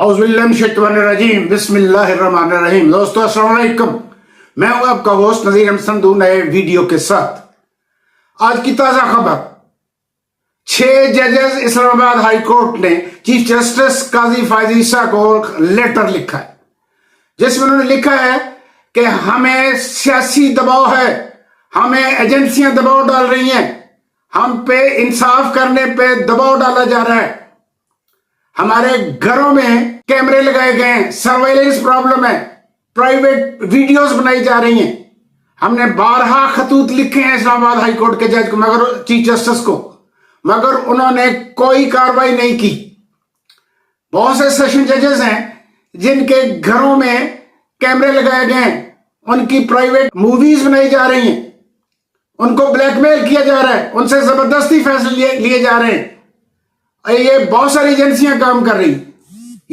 औज़ुबिल्लाहिमिनश्शैतानिर्रजीम बिस्मिल्लाहिर्रहमानिर्रहीम। दोस्तों अस्सलाम वालेकुम, मैं हूं आपका होस्ट नज़ीर अहमद संधू नए वीडियो के साथ। आज की ताज़ा खबर, 6 जजेस इस्लामाबाद हाई कोर्ट ने चीफ जस्टिस काजी फायज़ ईसा को लेटर लिखा है, जिसमें उन्होंने लिखा है कि हमें सियासी दबाव है, हमें एजेंसियां दबाव डाल रही हैं, हम पे इंसाफ करने पे दबाव डाला जा रहा है, हमारे घरों में कैमरे लगाए गए हैं, सर्वेलेंस प्रॉब्लम है, प्राइवेट वीडियोस बनाई जा रही हैं। हमने बारहा खतूत लिखे हैं इस्लामाबाद हाई कोर्ट के जज को, मगर चीफ जस्टिस को, मगर उन्होंने कोई कार्रवाई नहीं की। बहुत से सेशन जजेस हैं जिनके घरों में कैमरे लगाए गए हैं, उनकी प्राइवेट मूवीज बनाई जा रही हैं, उनको ब्लैकमेल किया जा रहा है, उनसे जबरदस्ती फैसले लिए जा रहे हैं। ये बहुत सारी एजेंसियां काम कर रही हैं।